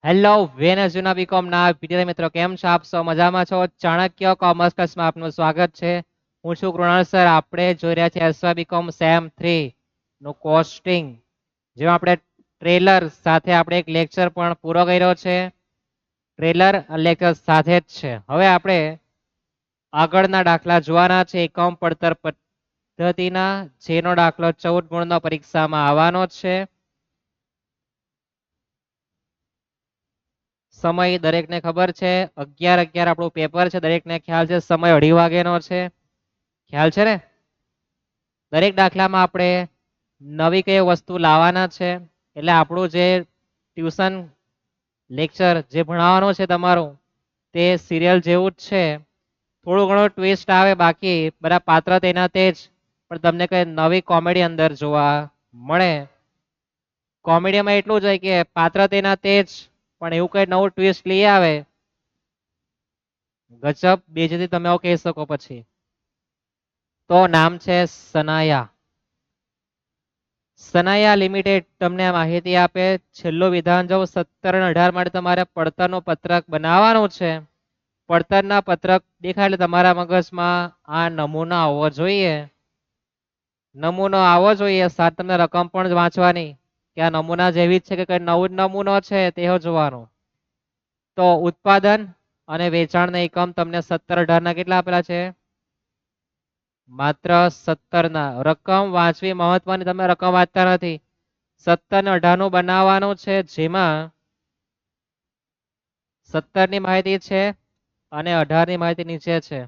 Hello વેનઝુના BCom ના વિદ્યાર્થી મિત્રો કેમ છો? આપ સૌ મજામાં છો? ચાણક્ય કોમર્સ ક્લાસમાં આપનું સ્વાગત છે. હું છું કૃણાલ સર. આપણે જોઈ રહ્યા છીએ એસવા બીકોમ સેમ 3 નું કોસ્ટિંગ, જેમાં આપણે ટ્રેલર સાથે આપણે એક લેક્ચર પણ પૂરો કર્યો છે. ટ્રેલર લેક્ચર સાથે જ છે. હવે આપણે આગળના દાખલા જોવાના છે. એકમ પડતર પદ્ધતિના, જેનો દાખલો 14 ગુણનો પરીક્ષામાં આવવાનો છે. સમય દરેકને ખબર છે, 11:11 આપણું પેપર છે. દરેકને ખ્યાલ છે સમય 2:30 વાગ્યાનો છે. ખ્યાલ છે ને? દરેક દાખલામાં આપણે નવી કઈ વસ્તુ લાવવાના છે. એટલે આપણું જે ટ્યુશન લેક્ચર જે ભણાવવાનું છે તમારું, તે સિરિયલ જેવું જ છે. થોડું ઘણું ટ્વિસ્ટ આવે, બાકી બધા પાત્ર તેના તે જ, પણ તમને કઈ નવી કોમેડી અંદર જોવા મળે. કોમેડીમાં એટલું જ હોય કે પાત્ર તેના તે જ, પણ એવું કઈ નવું ટ્વિસ્ટ લઈ આવે, ગજબ બેજતી તમે આવું કહી શકો. પછી તો નામ છે સનાયા. સનાયા લિમિટેડ તમને માહિતી આપે. છેલ્લું વિધાન જો 17 અને 18 માટે તમારે પડતરનું પત્રક બનાવવાનું છે. પડતરના પત્રક દેખાય એટલે તમારા મગજમાં આ નમૂનો આવવો જોઈએ. નમૂનો આવવો જોઈએ, સાથે તમને રકમ પણ વાંચવાની કે આ નમૂના જેવી જ છે કે કઈ નવું જ નમૂનો છે તે જોવાનું. તો ઉત્પાદન અને વેચાણના એકમ તમને 17-18 ના કેટલા આપેલા છે? માત્ર 17 ના. રકમ વાંચવી મહત્વની, તમે રકમ વાંચતા નથી. 17 ને 18 નું બનાવવાનું છે, જેમાં 17 ની માહિતી છે અને 18 ની માહિતી નીચે છે.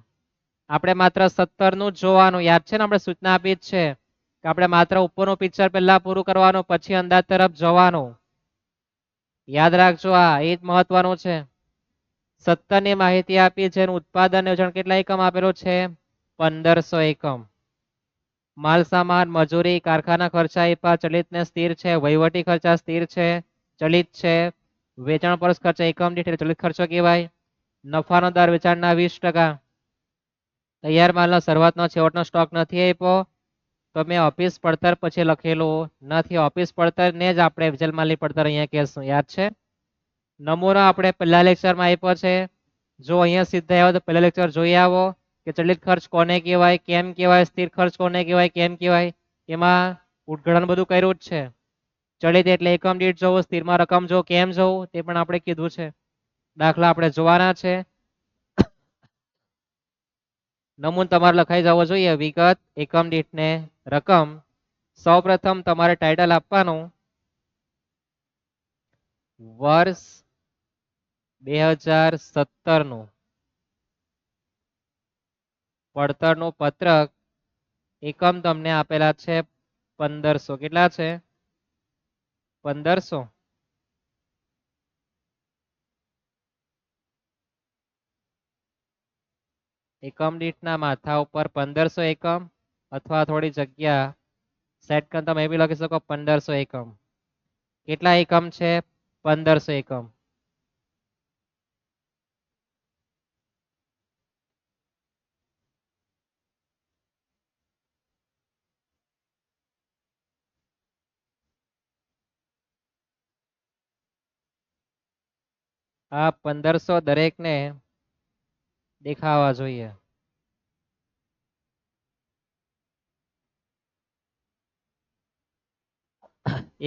આપણે માત્ર 17 નું જ જોવાનું. યાદ છે ને, આપણે સૂચના આપી જ છે કે આપણે માત્ર ઉપરનું પિક્ચર પહેલા પૂરું કરવાનું, પછી અંદાજ તરફ જવાનું. યાદ રાખજો, આ એ જ મહત્વનું છે. 17 ની માહિતી આપી છે. ઉત્પાદન વેચાણ કેટલા એકમ આપેલો છે? 1500 એકમ. માલ સામાન મજૂરી કારખાના ખર્ચા આપ્યા, ચલિત ને સ્થિર છે. વહીવટી ખર્ચા સ્થિર છે, ચલિત છે. વેચાણ પરસ ખર્ચ એકમ દીઠ એટલે ચલિત ખર્ચો કહેવાય. નફાનો દર વેચાણના 20%. તૈયાર માલનો શરૂઆતનો છેવટનો સ્ટોક નથી આપ્યો, તો મેં ઓફિસ પડતર પછી લખેલું નથી. ઓફિસ પડતર ને જ આપણે વેચાણ માલની પડતર અહીંયા કહેશું. યાદ છે? નમૂનો આપણે પહેલા લેક્ચરમાં આપ્યો છે. જો અહીંયા સીધા આવ્યો તો પહેલા લેક્ચર જોઈ આવો કે ચલિત ખર્ચ કોને કહેવાય, કેમ કહેવાય, સ્થિર ખર્ચ કોને કહેવાય, કેમ કહેવાય. એમાં ઉદ્ઘાટન બધું કર્યું જ છે. ચલિત એટલે એકમ દીઠ જોવું, સ્થિરમાં રકમ જો કેમ જોવું તે પણ આપણે કીધું છે. દાખલા આપણે જોવાના છે. નમૂન તમારે લખાઈ જવો જોઈએ, વિગત, એકમ દીઠ ને રકમ. સૌપ્રથમ તમારે ટાઇટલ આપવાનું વર્ષ 2017 નું પડતરનું પત્રક. એકમ તમને આપેલા છે 1500. કેટલા છે? 1500. એકમ દીઠના માથા ઉપર 1500 એકમ, અથવા થોડી જગ્યા સેટ કરીને તમે એ બી લખી શકો 1500 એકમ. કેટલા એકમ છે? 1500 એકમ. આ 1500 દરેકને દેખાવા જોઈએ.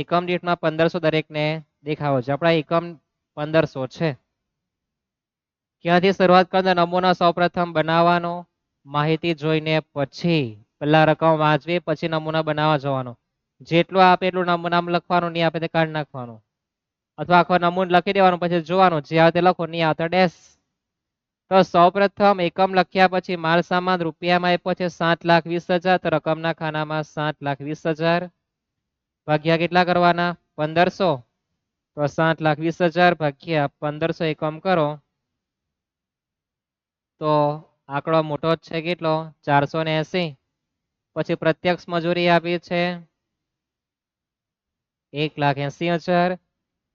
એકમ દીઠમાં 1500 દરેકને દેખાવો છે. આપણા એકમ 1500 છે. ક્યાંથી શરૂઆત કરતા? નમૂના સૌપ્રથમ બનાવવાનો, માહિતી જોઈને પછી પહેલા રકમ વાંચવી, પછી નમૂના બનાવવા જવાનો. જેટલું આપે એટલું નમૂનામાં લખવાનું, નહીં આપે તે કાઢી નાખવાનું, અથવા આખો નમૂનો લખી દેવાનો, પછી જોવાનું જે આવે તે લખો, નહીં આવતા ડેશ. તો સૌપ્રથમ એકમ લખ્યા પછી માલ સામાન રૂપિયામાં આપ્યો છે 7,20,000, તો રકમના ખાનામાં 7,20,000 ભાગ્યા કેટલા કરવાના? 1500. તો 7,20,000 ભાગ્યા 1500 એકમ કરો તો આંકડો મોટો જ છે. કેટલો? 480. પછી પ્રત્યક્ષ મજૂરી આપી છે 1,80,000.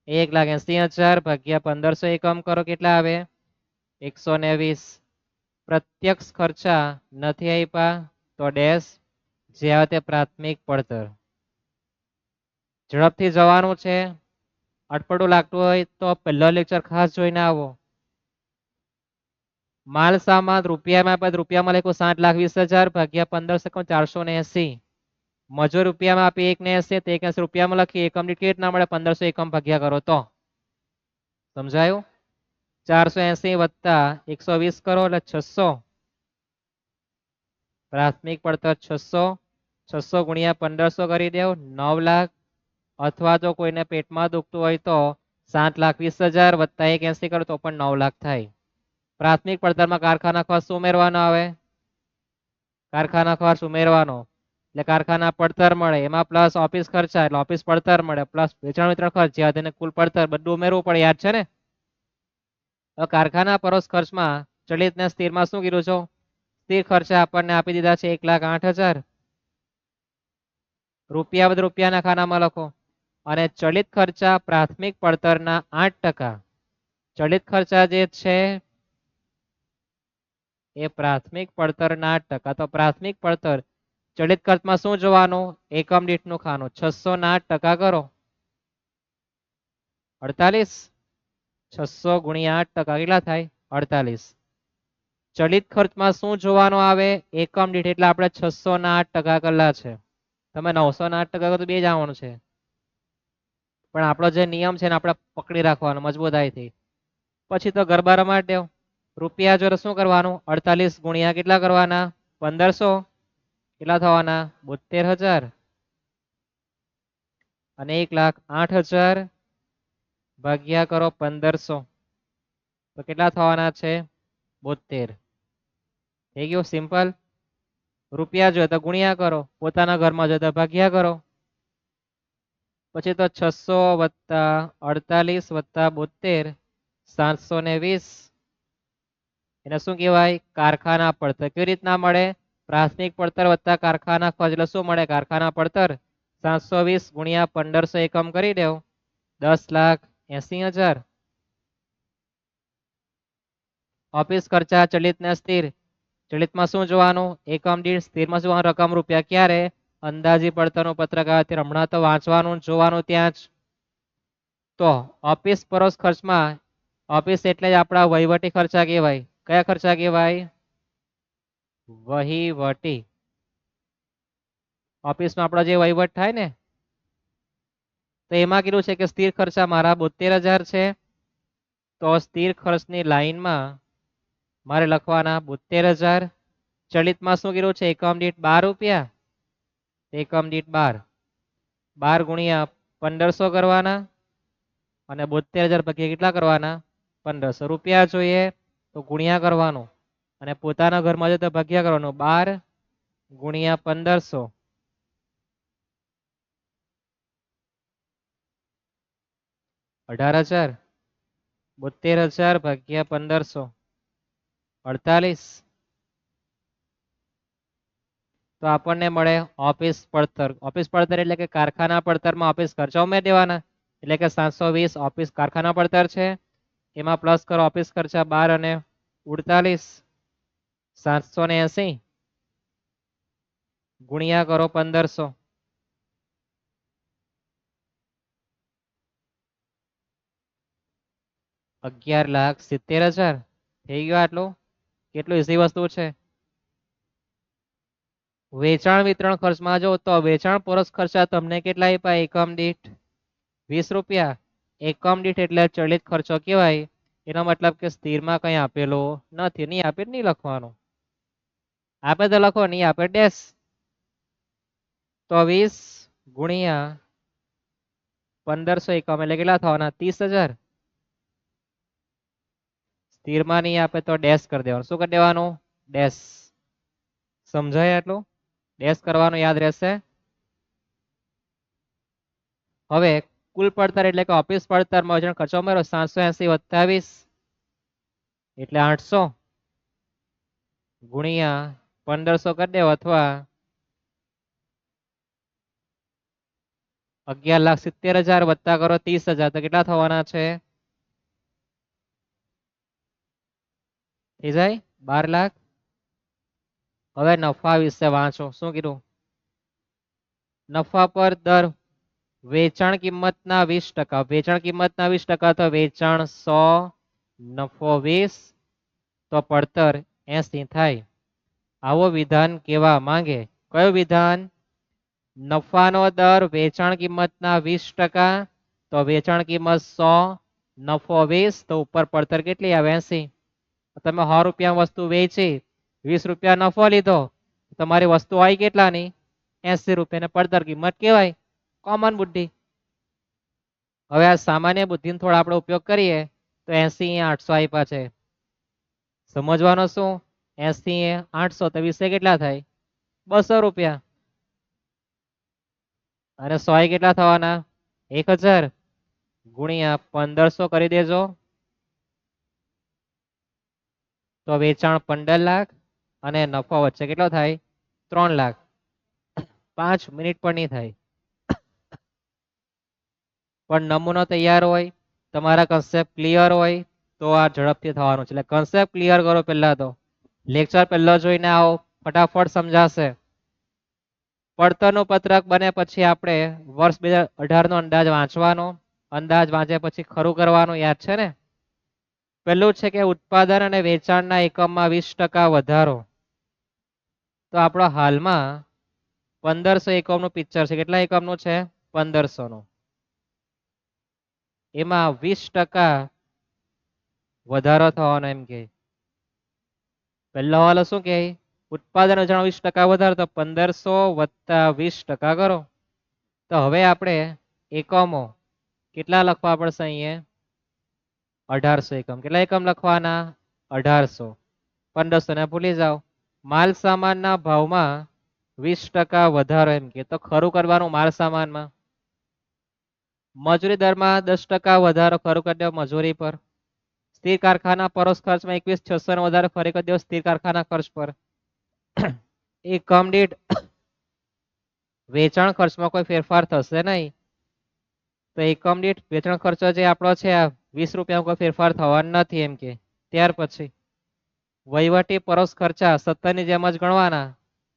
1,80,000 ભાગ્યા 1500 એકમ કરો, કેટલા આવે? 120. પ્રત્યક્ષ ખર્ચા નથી આપ્યા, તો ડેશ. જે આવે તે પ્રાથમિક પડતર. ઝડપથી જવાનું છે. અટપટું લાગતું હોય તો પહેલો લેક્ચર ખાસ જોઈને આવો. માલ સામાન રૂપિયામાં આપે રૂપિયામાં લખું 7,20,000 ભાગ્યા 15 480. મજૂર રૂપિયામાં આપી 1 ને 80 તો 1 રૂપિયામાં લખી એકમ દીઠ કેવી રીતના મળે 1500 એકમ ભાગ્યા કરો તો સમજાયું. 480 વત્તા 120 કરો એટલે 600. પ્રાથમિક પડતર 600. 600 ગુણ્યા 1500 કરી દેવ 9 લાખ. અથવા તો કોઈને પેટમાં દુખતું હોય તો 7,20,000 વત્તા 180 કરો તો પણ 9 લાખ થાય. પ્રાથમિક પડતરમાં કારખાના ખર્ચ ઉમેરવાનો આવે. કારખાના ખર્ચ ઉમેરવાનો એટલે કારખાના પડતર મળે એમાં પ્લસ ઓફિસ ખર્ચા એટલે ઓફિસ પડતર મળે પ્લસ વેચાણ વિતરણ ખર્ચ જ્યાં કુલ પડતર બધું ઉમેરવું પડે યાદ છે ને. હવે કારખાના પરોક્ષ ખર્ચમાં ચલિત ને સ્થિરમાં શું કીધું છો. સ્થિર ખર્ચા આપણને આપી દીધા છે 1,08,000. રૂપિયા બધ રૂપિયાના ખાનામાં લખો અને ચલિત ખર્ચા પ્રાથમિક પડતરના 8%. ચલિત ખર્ચા જે છે એ પ્રાથમિક પડતરના 8%. તો પ્રાથમિક પડતર ચલિત ખર્ચમાં શું જોવાનું એકમ દીઠનું ખાનું 600 ના 8% કરો 48. 600 ગુણ્યા 8% કેટલા થાય 48. ચલિત ખર્ચમાં શું જોવાનું આવે એકમ દીઠ એટલે આપણે 600 ના 8% કરેલા છે. તમે 900 ના 8% તો બે જ આવવાનું છે પણ આપણો જે નિયમ છે ને આપણે પકડી રાખવાનો મજબૂતાઈથી. પછી તો ગરબા રમાડ દેવ. રૂપિયા જોડે શું કરવાનું 48 ગુણ્યા કેટલા કરવાના 1500 કેટલા થવાના 72,000 અને 1,08,000 ભાગ્યા કરો 1500 તો કેટલા થવાના છે 72. થઈ ગયું સિમ્પલ. રૂપિયા જોઈએ તો ગુણ્યા કરો પોતાના ઘરમાં જોઈએ તો ભાગ્યા કરો. પછી તો 600 વત્તા 48 વત્તા 72 720. એને શું કહેવાય કારખાના પડતર. કેવી રીતના મળે પ્રાથમિક પડતર વત્તા કારખાના ખર્ચ એટલે શું મળે કારખાના પડતર 720 ગુણ્યા 1500 એકમ કરી દેવ 10,80,000. ઓફિસ ખર્ચા ચલિત ને સ્થિર. ચલિતમાં શું જોવાનું એકમ દીઠ સ્થિરમાં શું રકમ રૂપિયા ક્યારે અંદાજી પડતરનું પત્રક આવે ત્યારે હમણાં તો વાંચવાનું જોવાનું ત્યાં જ. તો ઓફિસ પરોક્ષ ખર્ચમાં ઓફિસ એટલે જ આપણા વહીવટી ખર્ચા કહેવાય. કયા ખર્ચા કહેવાય વહીવટી. ઓફિસમાં આપણો જે વહીવટ થાય ને તો એમાં કીધું છે કે સ્થિર ખર્ચા મારા 72,000 છે. તો સ્થિર ખર્ચની લાઈનમાં મારે લખવાના 72,000. ચલિતમાં શું કીધું છે એકમ દીઠ 12 રૂપિયા. એકમ દીઠ 12. 12 ગુણ્યા 1500 કરવાના અને 72,000 ભાગ્યા કેટલા કરવાના 1500. રૂપિયા જોઈએ તો ગુણ્યા કરવાનું અને પોતાના ઘરમાં જોઈએ તો ભાગ્યા કરવાનું 12 ગુણ્યા 1500 18,000. 72,000 ભાગ્યા 1500 48. તો આપણને મળે ઓફિસ પડતર. ઓફિસ પડતર એટલે કે કારખાના પડતરમાં ઓફિસ ખર્ચા ઉમેરી દેવાના એટલે કે 720 ઓફિસ કારખાના પડતર છે. એમાં પ્લસ કરો ઓફિસ ખર્ચા 12 અને 48 780 ગુણ્યા કરો 1500 11,70,000. થઈ ગયો આટલું. કેટલું ઈઝી વસ્તુ છે. વેચાણ વિતરણ ખર્ચમાં જો તો વેચાણ પરોક્ષ ખર્ચા તમને કેટલા આપ્યા એકમ દીઠ 20 રૂપિયા. એકમ દીઠ એટલે ચલિત ખર્ચો કહેવાય. એનો મતલબ કે સ્થિરમાં કઈ આપેલો નથી. નહીં આપે નહીં લખવાનું. આપે તો લખો નહીં આપે ડેશ. તો 20 ગુણ્યા 1500 એકમ એટલે કેટલા થવાના 30,000. સ્થિરમાં નહીં આપે તો ડેશ કરી દેવાનું. શું કરી દેવાનું ડેશ. સમજાય આટલું. ડેશ કરવાનું યાદ રહેશે. હવે કુલ પડતર એટલે કે ઓફિસ પડતરમાં વેચાણ ખર્ચો ઉમેરો 780 વત્તા 20 એટલે 800 ગુણ્યા 1500 કરી દેવો અથવા 11,70,000 વત્તા કરો 30,000 તો કેટલા થવાના છે થઈ જાય 12 લાખ. હવે નફા વિશે વાંચો. શું કીધું નફા પર દર વેચાણ કિંમતના 20%, વેચાણ કિંમતના 20%, તો વેચાણ 100, નફો 20, તો પડતર 80 થાય. આવો વિધાન કેવા માંગે? કયું વિધાન? નફાનો દર વેચાણ કિંમતના 20%, તો વેચાણ કિંમત 100, નફો 20, તો ઉપર પડતર કેટલી આવે? 80. તમે 100 રૂપિયા વસ્તુ વેચી, 20 રૂપિયા નફો લીધો, તમારી વસ્તુ આવી કેટલાની? 80 રૂપિયા. પડતર કિંમત કહેવાય. કોમન બુદ્ધિ. હવે આ સામાન્ય બુદ્ધિનો થોડો આપણે ઉપયોગ કરીએ તો 80 એ 800 આપ્યા છે. સમજવાનો શું? 80 એ 800, તો 20 કેટલા થાય? 200 રૂપિયા. અને 100 એ કેટલા થવાના? 1000 ગુણ્યા 1500 કરી દેજો, તો વેચાણ 15 લાખ અને નફો વચ્ચે કેટલો થાય? 3 લાખ. 5 મિનિટ પણ નહીં થાય. પણ નમૂનો તૈયાર હોય, તમારા કન્સેપ્ટ ક્લિયર હોય, તો આ ઝડપથી થવાનું છે. એટલે કન્સેપ્ટ ક્લિયર કરો પહેલા તો. લેક્ચર પહેલો જોઈને આવો, ફટાફટ સમજાશે. પડતરનું પત્રક બને પછી આપણે વર્ષ 2018 નો અંદાજ વાંચવાનો. અંદાજ વાંચ્યા પછી ખરું કરવાનું, યાદ છે ને? પહેલું છે કે ઉત્પાદન અને વેચાણના એકમમાં 20% વધારો. તો આપણો હાલમાં 1500 એકમનું પિક્ચર છે. કેટલા એકમનું છે? 1500 નું. એમાં 20% વધારો થવાનો એમ કે. પહેલો હવાલો શું કે? ઉત્પાદન વેચાણ 20% વધારો, તો 1500 વત્તા 20% કરો. તો હવે આપણે એકમો કેટલા લખવા પડશે? અહીંયા 1800 એકમ. કેટલા એકમ લખવાના? 1800. 1500 ને ભૂલી જાઓ. માલ સામાનના ભાવમાં 20% વધારો એમ કે. તો ખરું કરવાનું માલ સામાનમાં. મજૂરી દરમાં 10% વધારો, ખરું કરી દો મજૂરી પર. સ્થિર કારખાના પરોક્ષ ખર્ચમાં 21,600 નો વધારો, ખરી કરી દો સ્થિર કારખાના ખર્ચ પર. એકમ દીઠ વેચાણ ખર્ચમાં કોઈ ફેરફાર થશે નહીં, તો એકમ દીઠ વેચાણ ખર્ચો જે આપણો છે આ 20 રૂપિયા કોઈ ફેરફાર થવાનો નથી એમ કે. ત્યાર પછી વહીવટી પરોક્ષ ખર્ચા 70 ની જેમ જ ગણવાના.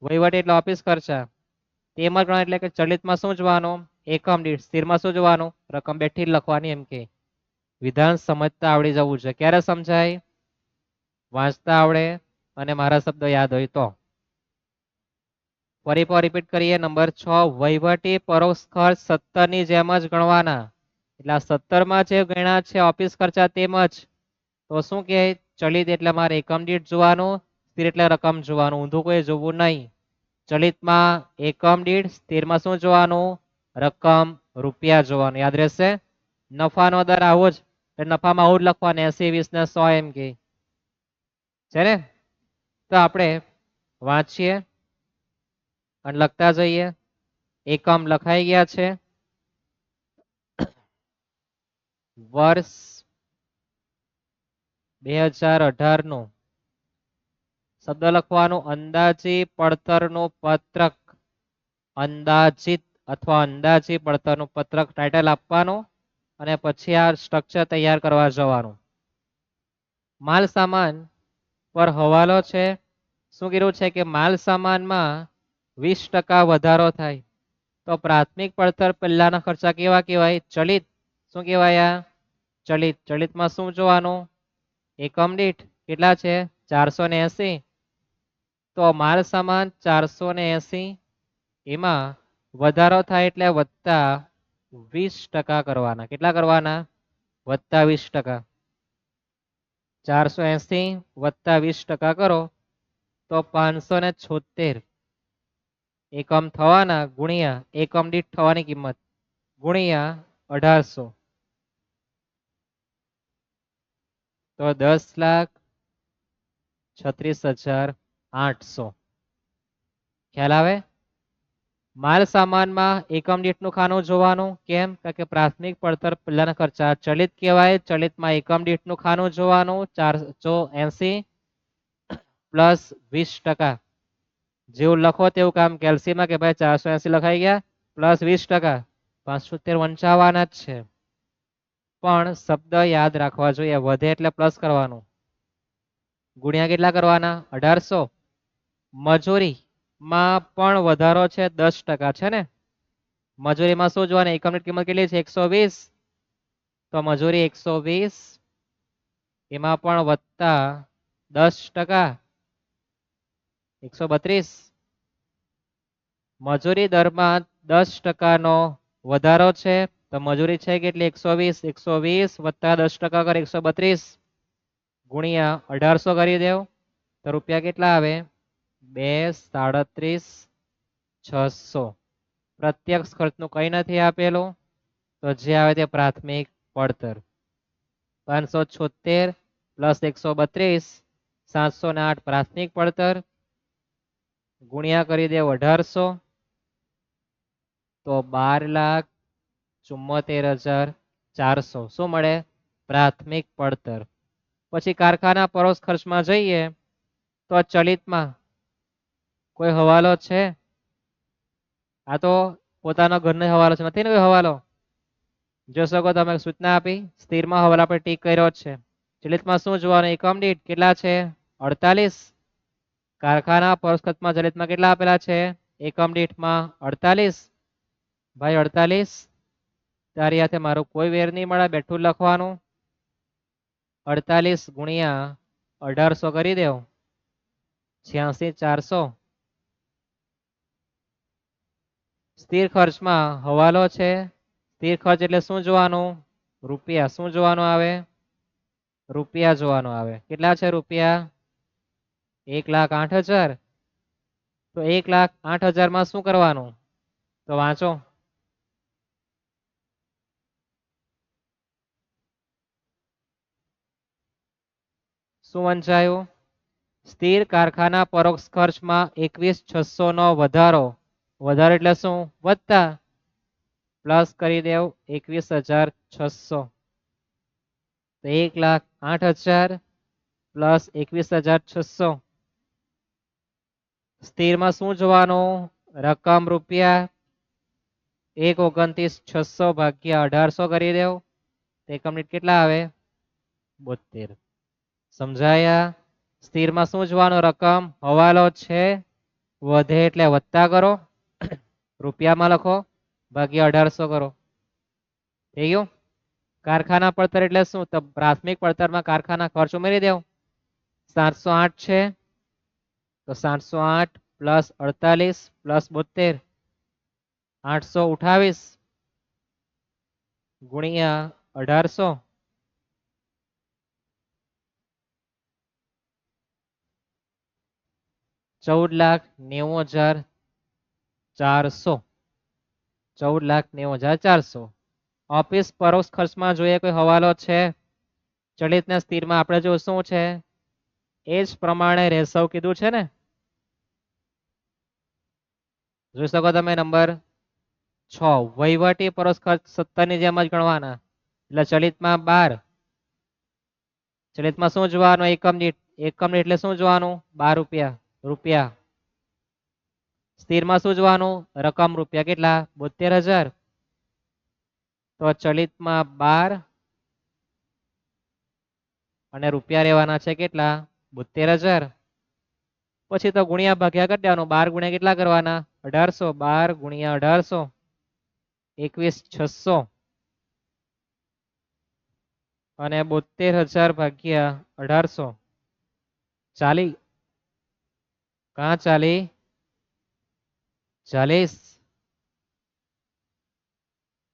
વહીવટી એટલે ઓફિસ ખર્ચા તેમ જ ગણવા. એટલે કે ચલિતમાં શું જોવાનું? એકમ દીઠ. સ્થિરમાં શું જોવાનું? રકમ બેઠી લખવાની એમ કે. વિધાન સમજતા આવડી જવું છે. ક્યારે સમજાય? વાંચતા આવડે અને મારા શબ્દો યાદ હોય તો. ફરી રિપીટ કરીએ. નંબર 6, વહીવટી પરોક્ષ ખર્ચ 70 ની જેમ જ ગણવાના. એટલે 17 માં જે ગણ્યા છે ઓફિસ ખર્ચા તેમજ. તો શું કે ચલિત એટલે મારે એકમ દીઠ જોવાનું, સ્થિર એટલે રકમ જોવાનું, ઊંધું કોઈ જોવું નહીં. ચલિતમાં એકમ દીઠ, સ્થિરમાં શું જોવાનું? રકમ, રૂપિયા જોવાનું. યાદ રહેશે. નફાનો દર આવો જ, નફામાં આવું જ લખવાનું 80, 20 ને 100 એમ કે છે ને. તો આપણે વાંચીએ અને લખતા જઈએ. એકમ લખાઈ ગયા છે. વર્ષ 2018 નું શબ્દ લખવાનું અંદાજી પડતરનું પત્રક. અંદાજિત અથવા અંદાજી પડતરનું પત્રક ટાઇટલ આપવાનું અને પછી આ સ્ટ્રક્ચર તૈયાર કરવા જવાનું. માલ સામાન પર હવાલો છે. શું કીધું છે કે માલ સામાનમાં 20% વધારો થાય, તો પ્રાથમિક પડતર પહેલાના ખર્ચા કેવા કહેવાય? ચલિત. શું કહેવાય? ચલિત. ચલિતમાં શું જોવાનું? એકમ દીઠ કેટલા છે? 480. તો માલ સામાન 480, એમાં વધારો થાય એટલે વત્તા 20% કરવાના. કેટલા કરવાના? વત્તા 20%. 480 વત્તા 20% કરો તો 576 એકમ થવાના, ગુણ્યા એકમ દીઠ થવાની કિંમત ગુણ્યા 1800, તો 10,36,800. ખ્યાલ આવે? માલ સામાનમાં એકમ દીઠનું ખાનું જોવાનું. કેમ? કારણ કે પ્રાથમિક પડતર પહેલાના ખર્ચા ચલિત કહેવાય. ચલિતમાં એકમ દીઠનું ખાનું જોવાનું 480 પ્લસ 20%. જેવું લખો તેવું કામ. કેલ્સીમાં કે ભાઈ 480 લખાઈ ગયા પ્લસ 20%, 75 વંચાવાના જ છે. પણ શબ્દ યાદ રાખવા જોઈએ. વધે એટલે પ્લસ કરવાનું. ગુણ્યા કેટલા કરવાના? 1800. મજૂરી માં પણ વધારો છે 10% છે ને. મજૂરીમાં શું જોવાનું, એકમ દીઠ કિંમત કેટલી છે 120, તો મજૂરી 120, એમાં પણ વત્તા 10%, 132. મજૂરી દરમાં 10%નો વધારો છે, તો મજૂરી છે કેટલી 120, 120 વત્તા 10% કરે 132 ગુણ્યા 1800 કરી દેવ, તો રૂપિયા કેટલા આવે 237,600. પ્રત્યક્ષ ખર્ચનું કઈ નથી આપેલું, તો જે આવે તે પ્રાથમિક પડતર 576 પ્લસ 132 708 પ્રાથમિક પડતર ગુણ્યા કરી દેવ 1800, તો 12,74,400 શું મળે પ્રાથમિક પડતર. પછી કારખાના પરોક્ષ ખર્ચમાં જઈએ તો ચલિતમાં કોઈ હવાલો છે, આ તો પોતાના ઘરનો હવાલો છે, નથી ને કોઈ હવાલો. જોઈ શકો તમે સૂચના આપી સ્થિરમાં હવાલો આપણે ટીક કર્યો છે. ચલિતમાં શું જોવાનું, એકમ દીઠ કેટલા છે 48, કારખાના પરોક્ષ ખર્ચમાં ચલિતમાં કેટલા આપેલા છે એકમ દીઠમાં 48, ભાઈ 48. તારી હાથે મારું કોઈ વેર નહીં મળે, બેઠું લખવાનું 48 ગુણ્યા 1800 કરી દેવ 86,400. સ્થિર ખર્ચમાં હવાલો છે, સ્થિર ખર્ચ એટલે શું જોવાનું રૂપિયા, શું જોવાનું આવે રૂપિયા જોવાનું આવે. કેટલા છે રૂપિયા 1,08,000, તો 1,08,000 માં શું કરવાનું, તો વાંચો શું વંચાયું, સ્થિર કારખાના પરોક્ષ ખર્ચમાં 21,600 નો વધારો, વધારો એટલે શું વત્તા, પ્લસ કરી દેવ 21,600, તો 1,08,000 પ્લસ 21,600. સ્થિરમાં શું જોવાનું રકમ રૂપિયા, 129,600 ભાગ્યા 1800 કરી દેવ, એકમ દીઠ કેટલા આવે 72. સમજાયા. સ્થિરમાં શું જોવાનું રકમ હવાલો છે, વધે એટલે વત્તા કરો, રૂપિયામાં લખો ભાગ્યા 1800 કરો, થઈ ગયું. કારખાના પડતર એટલે શું, તો પ્રાથમિક પડતરમાં કારખાના ખર્ચ ઉમેરી દેવ, 708 છે, તો 708 પ્લસ 48 પ્લસ 72 828 ગુણ્યા 1800, ₹14,90,400, 14,90,400. ઓફિસ પરોક્ષ ખર્ચમાં જોઈએ કોઈ હવાલો છે, ચલિત ને સ્થિરમાં આપણે જો શું છે એ જ પ્રમાણે રેશવ કીધું છે ને, જોઈ શકો તમે નંબર 6 વહીવટી પરોક્ષ ખર્ચ 17 ની જેમ જ ગણવાના, એટલે ચલિતમાં 12, ચલિતમાં શું જોવાનું એકમ દીઠ, એકમ દીઠ એટલે શું જોવાનું 12 રૂપિયા, રૂપિયા. સ્થિરમાં શું જોવાનું રકમ રૂપિયા કેટલા 72,000, તો ચલિતમાં 12 અને રૂપિયા રહેવાના છે કેટલા 72,000. પછી તો ગુણ્યા ભાગ્યા કરી દેવાનું, 12 ગુણ્યા કેટલા કરવાના 1800, 12 ગુણ્યા 1800 21,600 અને 72,000 ભાગ્યા 1800 40, કहाँ 40 40.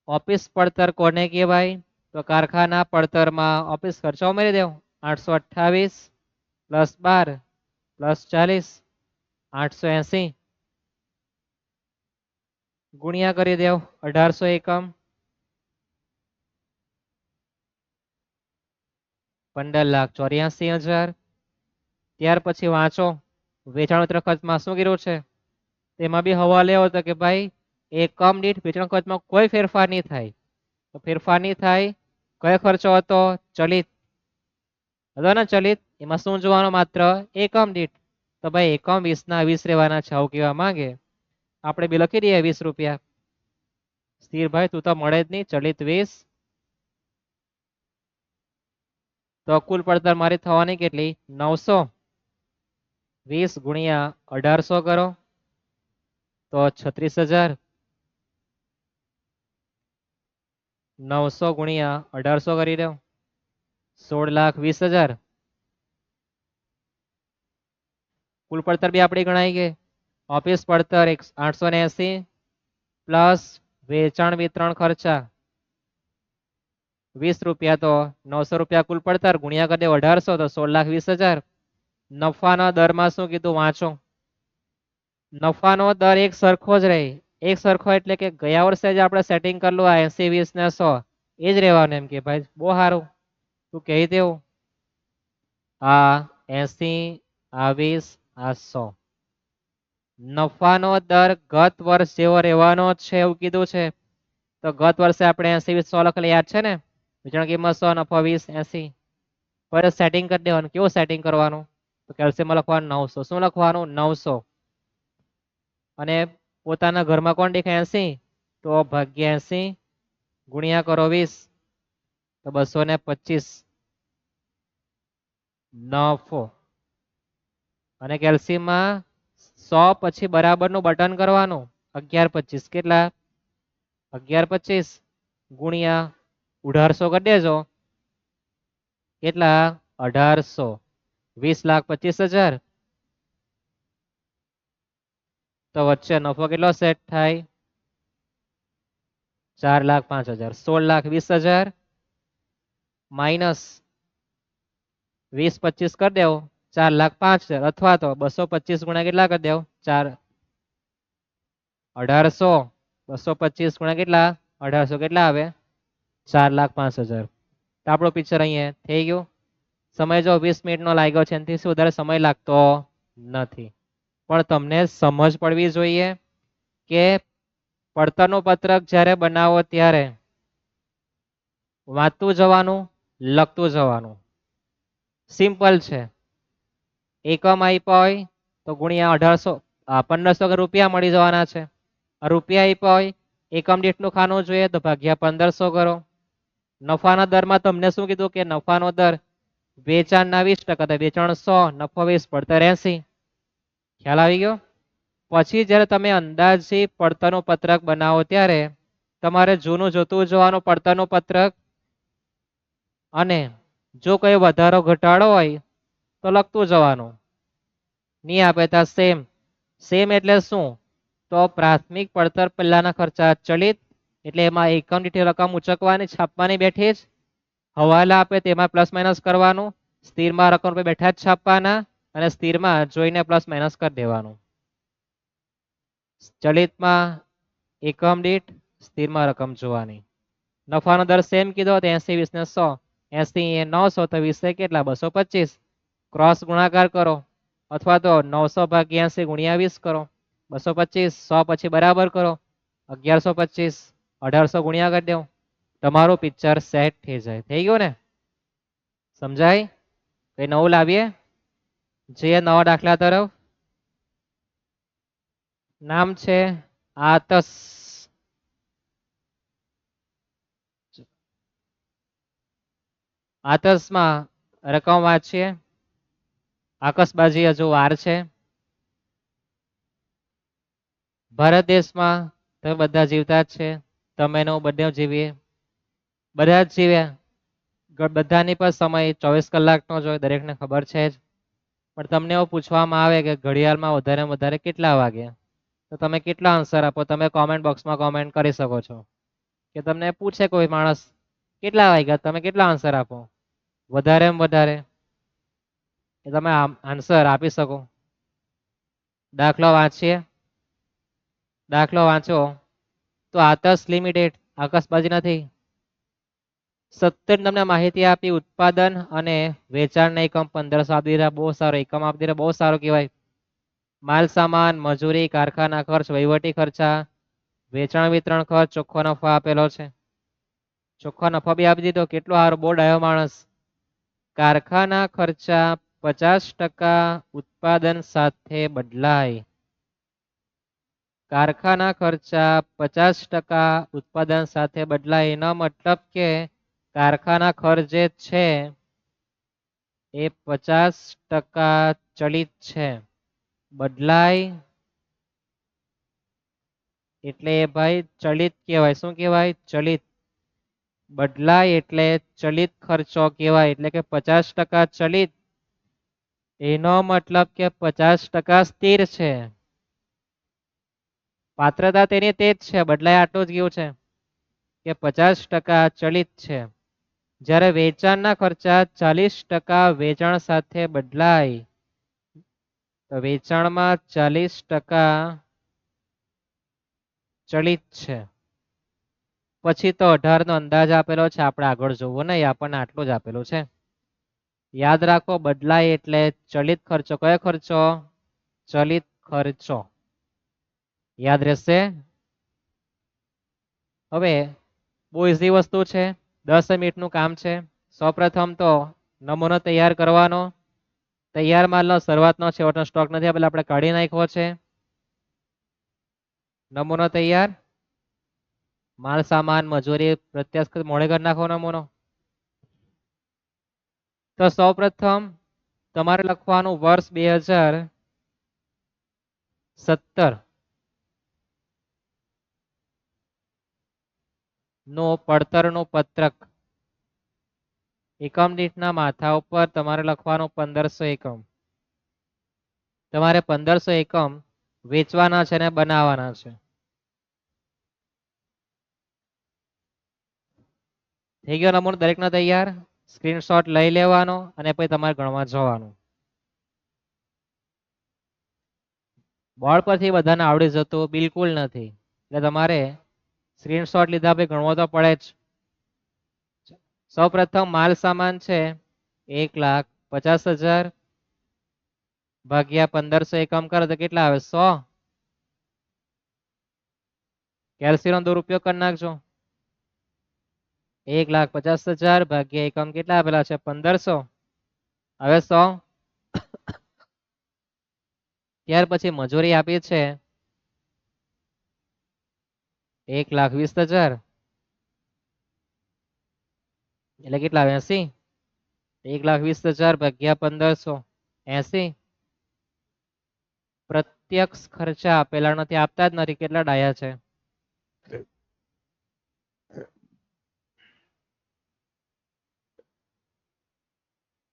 ઓફિસ પડતર કોને કહેવાય, તો કારખાના પડતરમાં ઓફિસ ખર્ચો ઉમેરી દેવ, 828 પ્લસ 12 પ્લસ 40 880 ગુણ્યા કરી દેવ 1800 એકમ 15,84,000. ત્યાર પછી વાંચો વેચાણ વિતરણ ખર્ચમાં શું કર્યું છે, તેમાં બી હવાલો એવો હતો કે ભાઈ એકમ દીઠ વેચાણ ખર્ચમાં કોઈ ફેરફાર નહીં થાય, તો ફેરફાર નહીં થાય કયો ખર્ચો હતો ચલિત હતો ને, ચલિત એમાં શું જોવાનું માત્ર એકમ દીઠ, તો ભાઈ એકમ 20 ના 20 રહેવાના છે આવું કહેવા માંગે, આપણે બી લખી દઈએ 20 રૂપિયા. સ્થિર ભાઈ તું તો મળે જ નહીં, ચલિત 20, તો કુલ પડતર મારી થવાની કેટલી 900, 20 ગુણ્યા 1800 કરો તો 36,000. 900 ગુણ્યા 1800 કરી દો, 16,20,000. કુલ પડતર બી આપણી ગણાઈ ગઈ. ઓફિસ પડતર 880 પ્લસ વેચાણ વિતરણ ખર્ચા 20 રૂપિયા, તો 900 રૂપિયા કુલ પડતર ગુણ્યા કરી દો 1800, તો 16,20,000. નફાના દરમાં શું કીધું વાંચો. નફાનો દર એક સરખો જ રહે. એક સરખો એટલે કે ગયા વર્ષે જે આપણે સેટિંગ કરેલું આ 80, 20 ને 100 એ જ રહેવાનું. એમ કે ભાઈ બહુ સારું, તું કહી દેવું આ 80, આ 20, આ 100. નફાનો દર ગત વર્ષ જેવો રહેવાનો છે એવું કીધું છે. તો ગત વર્ષે આપણે 80, 20, 100 લખેલા યાદ છે ને. વેચાણ કિંમત 100, નફો 20, 80. પર સેટિંગ કરી દેવાનું. કેવું સેટિંગ કરવાનું? તો કેલ્શિયમમાં લખવાનું 900. શું લખવાનું? 900. અને પોતાના ઘરમાં કોણ દેખાય 80, તો ભાગ્યા 80 ગુણ્યા કરો 20, તો 225 નફો. અને કેલ્શિયમમાં 100 પછી બરાબરનું બટન કરવાનું. 1125 કેટલા? 1125 ગુણ્યા 1800 કરી દેજો. કેટલા? 1800. 20,25,000. તો વચ્ચે નફો કેટલો સેટ થાય? 4,05,000. 16,20,000 માઇનસ 20, 25 કરી દેવો 4,05,000, અથવા તો 225 ગુણ્યા કેટલા કરી દેવો 4, 1800. 225 ગુણ્યા કેટલા? 1800 કેટલા આવે? 4,05,000. તો આપણો પિક્ચર અહીંયા થઈ ગયું. સમય જો 20 મિનિટનો લાગ્યો છે, એનાથી વધારે સમય લાગતો નથી. પણ તમને સમજ પડવી જોઈએ કે પડતરનું પત્રક જ્યારે બનાવો ત્યારે વાંચતું જવાનું, લખતું જવાનું. સિમ્પલ છે. એકમ આપ્યા હોય તો ગુણ્યા 1800, 1500 રૂપિયા મળી જવાના છે. રૂપિયા આપ્યા હોય એકમ દીઠનું ખાનું જોઈએ તો ભાગ્યા 1500 કરો. નફાના દરમાં તમને શું કીધું કે નફાનો દર વેચાણના 20%, તો વેચાણ 100, નફો 20, પડતર 80. ખ્યાલ આવી ગયો? પછી જ્યારે તમે અંદાજિત પડતરનું પત્રક બનાવો ત્યારે તમારે જૂનું જોતું જવાનું પડતરનું પત્રક, અને જો કોઈ વધારો ઘટાડો હોય તો લખતું જવાનું. નહીં આપે ત્યાં સેમ. સેમ એટલે શું? તો પ્રાથમિક પડતર પહેલાના ખર્ચા ચલિત, એટલે એમાં એકમ દીઠ રકમ ઉચકવાની, છાપવાની બેઠી જ. હવાલા આપે તેમાં પ્લસ માઇનસ કરવાનું. સ્થિરમાં રકમ રૂપિયા બેઠા જ છાપવાના, અને સ્થિરમાં જોઈને પ્લસ માઇનસ કરી દેવાનું. ચલિતમાં એકમ દીઠ, સ્થિરમાં રકમ જોવાની. નફાનો દર સેમ કીધો તો 80, 20 ને 100. 80 એ 900, તો 20 કેટલા? 225. ક્રોસ ગુણાકાર કરો, અથવા તો 900 ભાગ્યા 80 ગુણ્યા 20 કરો. 225. 100 પછી બરાબર કરો. 1125. 1800 ગુણ્યા કરી દો. તમારું પિક્ચર સેટ થઈ જાય. થઈ ગયું ને? સમજાય? કઈ નવું લાવીએ? જે નવા દાખલા તરફ. નામ છે આતસ. આતસમાં રકમ વાંચીએ. આકસબાજી હજુ વાર છે. ભારત દેશમાં તમે બધા જીવતા જ છે. તમે બધે જીવીએ, બધા જ જીવ્યા. બધાની પર સમય 24 કલાકનો જ હોય, દરેકને ખબર છે જ. પણ તમને એવું પૂછવામાં આવે કે ઘડિયાળમાં વધારે વધારે કેટલા વાગે, તો તમે કેટલા આન્સર આપો? તમે કોમેન્ટ બોક્સમાં કોમેન્ટ કરી શકો છો. કે તમને પૂછે કોઈ માણસ કેટલા વાગ્યા, તમે કેટલા આન્સર આપો? વધારે વધારે એ તમે આન્સર આપી શકો. દાખલો વાંચીએ. દાખલો વાંચો. તો આતસ લિમિટેડ આકાશબાજી નથી. 17 તમને માહિતી આપી. ઉત્પાદન અને વેચાણ એકમ 1500 આપી દીધા. બહુ સારો એકમ આપી દીધા, બહુ સારું કહેવાય. માલ સામાન, મજૂરી, કારખાના ખર્ચ, વહીવટી ખર્ચા, વેચાણ વિતરણ ખર્ચ, ચોખ્ખો નફો આપેલો છે. ચોખ્ખો નફો બી આપી દીધો. કેટલો સારો, બહુ ડાયો માણસ. કારખાના ખર્ચા 50% ઉત્પાદન સાથે બદલાય. કારખાના ખર્ચા 50% ઉત્પાદન સાથે બદલાય. એનો મતલબ કે કારખાના ખર્ચ જે છે એ 50% ચલિત છે. બદલાય એટલે ભાઈ ચલિત કહેવાય. શું કહેવાય? ચલિત. બદલાય એટલે ચલિત ખર્ચો કહેવાય. એટલે કે 50% ચલિત, એનો મતલબ કે 50% સ્થિર છે. પાત્રતા તેની તે જ છે, બદલાય આટલું જ ગયું છે કે 50% ચલિત છે. જ્યારે વેચાણના ખર્ચા 40% વેચાણ સાથે બદલાય, તો વેચાણમાં 40% ચલિત છે. પછી તો 18 નો અંદાજ આપેલો છે, આપણે આગળ જોવું નહીં, આપણને આટલું જ આપેલું છે. યાદ રાખો, બદલાય એટલે ચલિત ખર્ચો. કયો ખર્ચો? ચલિત ખર્ચો. યાદ રહેશે. હવે બહુ ઇઝી વસ્તુ છે, 10 મિનિટનું કામ છે. સૌપ્રથમ તો નમૂનો તૈયાર કરવાનો. તૈયાર માલનો શરૂઆતનો છેવટનો સ્ટોક નથી આપેલો, આપણે કાઢી નાખ્યો છે. નમૂનો તૈયાર, માલ સામાન મજૂરી પ્રત્યક્ષ મોડે કરી નાખો નમૂનો. તો સૌપ્રથમ તમારે લખવાનું વર્ષ 2017 નો પડતરનું પત્રક. એકમ દીઠના માથા ઉપર તમારે લખવાનું 1500 એકમ. તમારે 1500 એકમ વેચવાના છે ને બનાવવાના છે. થઈ ગયો નમૂનો દરેકનો તૈયાર. સ્ક્રીનશોટ લઈ લેવાનો અને પછી તમારે ગણવા જવાનું. બોર્ડ પરથી બધાને આવડી જતું બિલકુલ નથી, એટલે તમારે સ્ક્રીનશોટ લીધા પછી ગણવો તો પડે જ. સૌ પ્રથમ માલ સામાન છે 1,50,000 ભાગ્યા 1500 એકમ કરો તો કેટલા આવે? 100. કેલ્સીનો દુરુપયોગ કરી નાખજો. 1,50,000 ભાગ્યા એકમ કેટલા આપેલા છે? 1500. હવે 100. ત્યાર પછી મજૂરી આપી છે 1,20,000, એટલે કેટલા? 80. 1,20,000 ભાગ્યા 1500, 80. પ્રત્યક્ષ ખર્ચા આપેલા નથી, આપતા જ નથી. કેટલા ડાયા છે?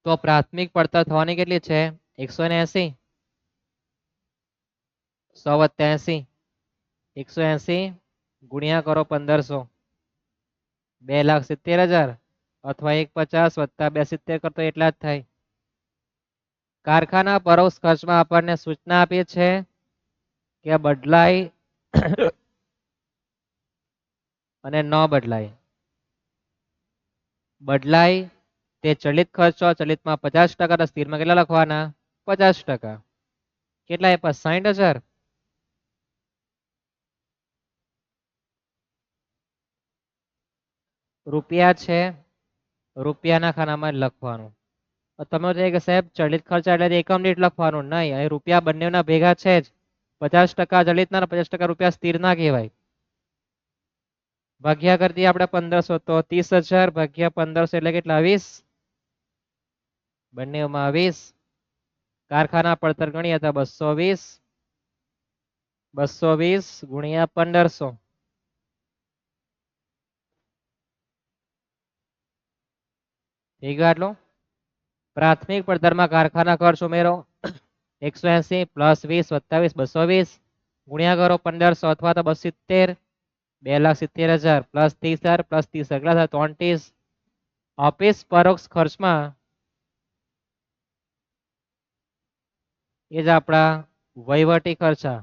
તો પ્રાથમિક પડતર થવાની કેટલી છે? 180. 100 વત્તા 80, 180 ગુણ્યા કરો 1500, 2,70,000 અથવા 150 વત્તા 270 કરતો એટલા જ થાય. કારખાના પરોક્ષ ખર્ચમાં આપણને સૂચના આપી છે કે બદલાય અને ન બદલાય. બદલાય તે ચલિત ખર્ચો, ચલિતમાં 50%, સ્થિરમાં કેટલા લખવાના? 50%. કેટલા આપ્યા? 60,000. રૂપિયા છે, રૂપિયાના ખાનામાં લખવાનું. તમે કહે કે સાહેબ ચલિત ખર્ચા એટલે એકમ દીઠ લખવાનું. નહીં, અહીં રૂપિયા બંનેના ભેગા છે જ. 50% ચલિતના, 50% રૂપિયા સ્થિરના કહેવાય. ભાગ્યા કરતી આપણે 1500, તો 30,000 ભાગ્યા 1500 એટલે કેટલા? 20. બંનેમાં 20. કારખાના પડતર ગણીએ તો 220. 220 ગુણ્યા 1500. થઈ ગયું આટલું. પ્રાથમિક પડતરમાં કારખાના ખર્ચ ઉમેરો 180 પ્લસ 20 વત્તા 20, 220 ગુણ્યા કરો 1500 અથવા તો 270, 2,70,000 પ્લસ 30,000 પ્લસ 30 કેટલા થાય? 33. ઓફિસ પરોક્ષ ખર્ચમાં એ જ આપણા વહીવટી ખર્ચા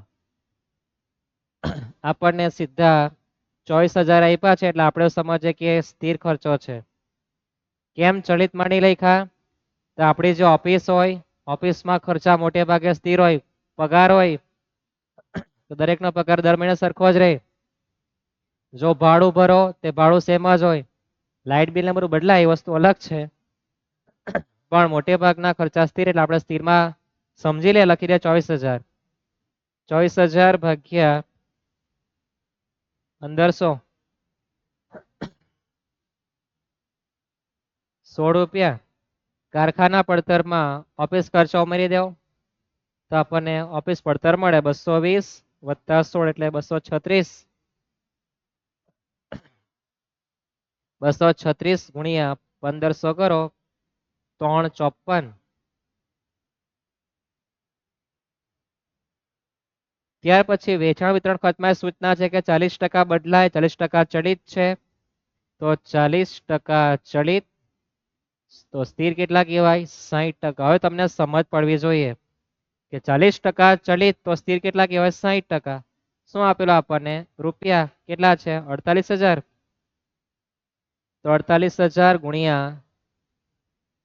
આપણને સીધા 24,000 આપ્યા છે, એટલે આપણે સમજીએ કે સ્થિર ખર્ચો છે. કેમ ચલિત માની લખ્યા? તો આપણી જે ઓફિસ હોય, ઓફિસમાં ખર્ચા મોટે ભાગે સ્થિર હોય. પગાર હોય તો દરેકનો પગાર દર મહિને સરખો જ રહે. જો ભાડું ભરો તે ભાડું સેમ જ હોય. લાઇટ બિલ ને બધું બદલાય એ વસ્તુ અલગ છે, પણ મોટે ભાગના ખર્ચા સ્થિર, એટલે આપણે સ્થિરમાં સમજી લે, લખી દે 24,000. 24,000 ભાગ્યા 1500, 16 રૂપિયા. કારખાના પડતરમાં ઓફિસ ખર્ચો ઉમેરી દેવો તો આપણને ઓફિસ પડતર મળે 220 વત્તા 16 એટલે 236. 236 ગુણ્યા 1500 કરો 354. ત્યાર પછી વેચાણ વિતરણ ખર્ચમાં સૂચના છે કે 40% બદલાય, 40% ચલિત છે, તો 40% ચલિત, તો સ્થિર કેટલા કહેવાય? 60%. હવે તમને સમજ પડવી જોઈએ કે 40% ચલિત તો સ્થિર કેટલા કહેવાય? 60%. શું આપેલું આપણને? રૂપિયા કેટલા છે? 48,000. તો 48,000 ગુણ્યા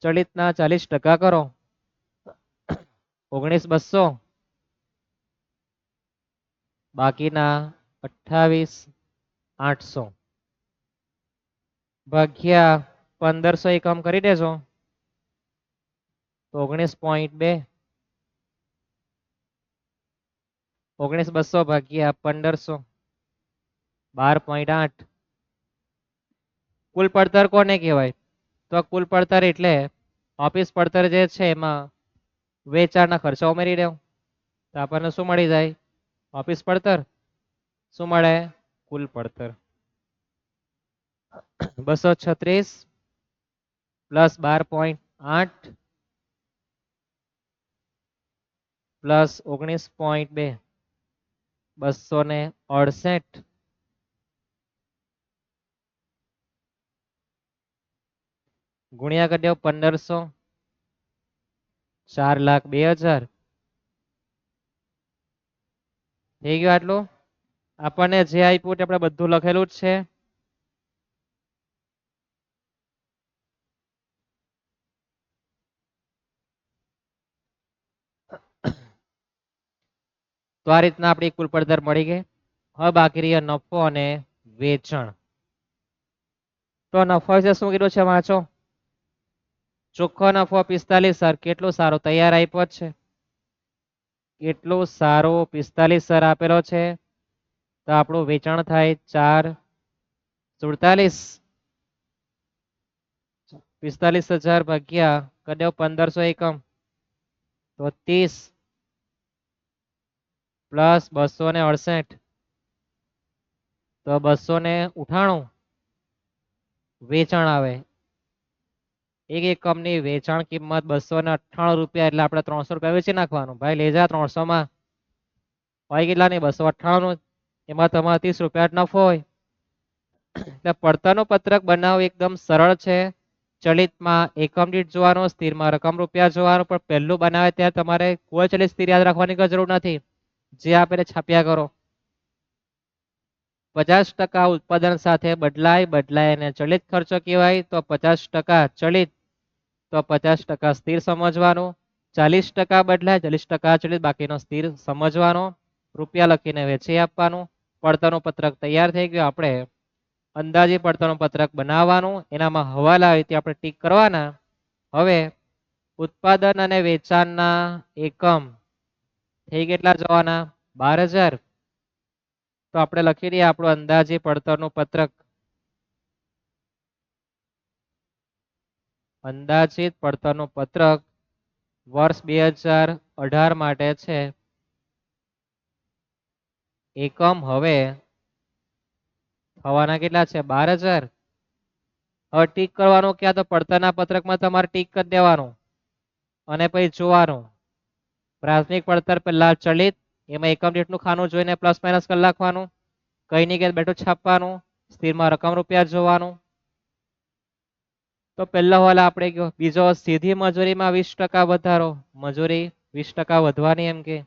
ચલિતના 40% કરો 19,200, બાકીના 28,800 ભાગ્યા 1500 એકમ કરી દેજો તો 19.2. 19,200 ભાગ્યા 1500 12.8. કુલ પડતર કોને કહેવાય? તો કુલ પડતર એટલે ઓફિસ પડતર જે છે એમાં વેચાણના ખર્ચા ઉમેરી દેવું તો આપણને શું મળી જાય? ઓફિસ પડતર. શું મળે? કુલ પડતર. 236 પ્લસ 12.8 પ્લસ 19.2 268 ગુણ્યા કરી દો 1500 4,02,000 થઈ ગયું આટલું. આપણને જે આપ્યું આપણે બધું લખેલું જ છે. તો આ રીતના આપણી કુલ પડતર મળી ગઈ. હવે બાકી રહ્યા નફો અને વેચાણ. તો નફો વિશે શું કીધું છે વાંચો. ચોખ્ખો નફો 45,000. કેટલું સારું તૈયાર આપ્યો છે. કેટલું સારું 45,000 આપેલો છે. તો આપણું વેચાણ થાય 4,47. 45,000 ભાગ્યા કરી દો 1500 એકમ તો 30 પ્લસ 268 તો 298 વેચાણ આવે. એક એકમની વેચાણ કિંમત 298 રૂપિયા એટલે આપણે 300 રૂપિયા વેચી નાખવાનું. ભાઈ લઈ જા 300 માં હોય કેટલા નહીં 298, એમાં તમારે 30 રૂપિયા નફો હોય. એટલે પડતરનું પત્રક બનાવવું એકદમ સરળ છે. ચલિતમાં એકમ દીઠ જોવાનું, સ્થિરમાં રકમ રૂપિયા જોવાનું, પણ પહેલું બનાવે ત્યારે તમારે કોઈ ચલિત સ્થિર યાદ રાખવાની જરૂર નથી. જે આપે છાપ્યા કરો. 50% ઉત્પાદન સાથે બદલાય અને ચલિત ખર્ચો કહેવાય. તો 50% ચલિત તો 50% સ્થિર સમજવાનું. 40% બદલાય 40% ચલિત બાકીનો સ્થિર સમજવાનો. રૂપિયા લખીને વેચી આપવાનું. પડતરનું પત્રક તૈયાર થઈ ગયું. આપણે અંદાજે પડતરનું પત્રક બનાવવાનું. એનામાં હવાલા હોય તે આપણે ટીક કરવાના. હવે ઉત્પાદન અને વેચાણના એકમ થઈ કેટલા જવાના? 12,000. તો આપણે લખી દઈએ આપણું અંદાજે પડતરનું પત્રક. અંદાજિત પડતરનું પત્રક વર્ષ 2018 માટે છે. એકમ હવે થવાના કેટલા છે? 12,000. હવે ટીક કરવાનું ક્યાં? તો પડતરના પત્રકમાં તમારે ટીક કરી દેવાનું અને પછી જોવાનું. પ્રાથમિક પડતર પહેલા ચલિત, એમાં એકમ દીઠનું ખાનું જોઈને પ્લસ માઇનસ કરી નાખવાનું. કઈ ની કે બેઠું છાપવાનું. સ્થિરમાં રકમ રૂપિયા જોવાનું. તો પહેલા વાલા આપણે ગયો. બીજો સીધી મજૂરીમાં 20% વધારો. મજૂરી 20% વધવાની એમ કે.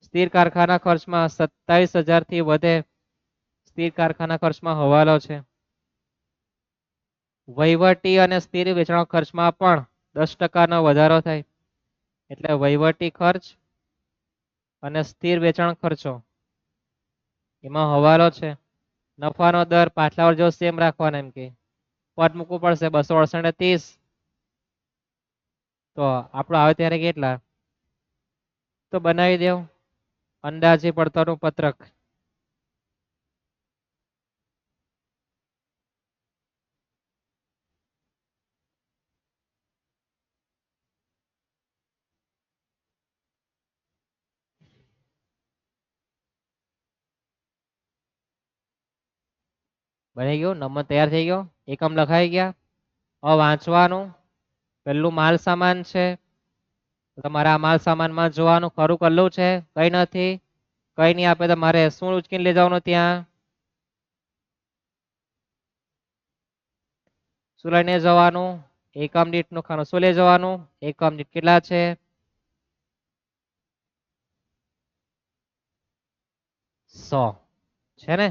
સ્થિર કારખાના ખર્ચમાં 27,000 થી વધે. સ્થિર કારખાના ખર્ચમાં હવાલો છે. વહીવટી અને સ્થિર વેચાણ ખર્ચમાં પણ 10% વધારો થાય. એટલે વહીવટી ખર્ચ અને સ્થિર વેચાણ ખર્ચો એમાં હવાલો છે. નફાનો દર પાછલા વર્ષ જેવો સેમ રાખવાનો એમ કે. પદ મૂકવું પડશે 268. તો આપણું આવે ત્યારે કેટલા? તો બનાવી દેવ અંદાજે પડતરનું પત્રક. બની ગયું, નંબર તૈયાર થઈ ગયો, એકમ લખાઈ ગયા. હવે વાંચવાનું, પેલું માલ સામાન છે, તમારે આ માલ સામાનમાં જોવાનું ખરું કરેલું છે, કઈ નથી, કઈ નહીં આપે તમારે શું ઉચકીને લઈ જવાનું ત્યાં, શું લઈને જવાનું, એકમ દીઠ નું ખાનું શું લઈ જવાનું, એકમ દીઠ કેટલા છે, 100 છે ને.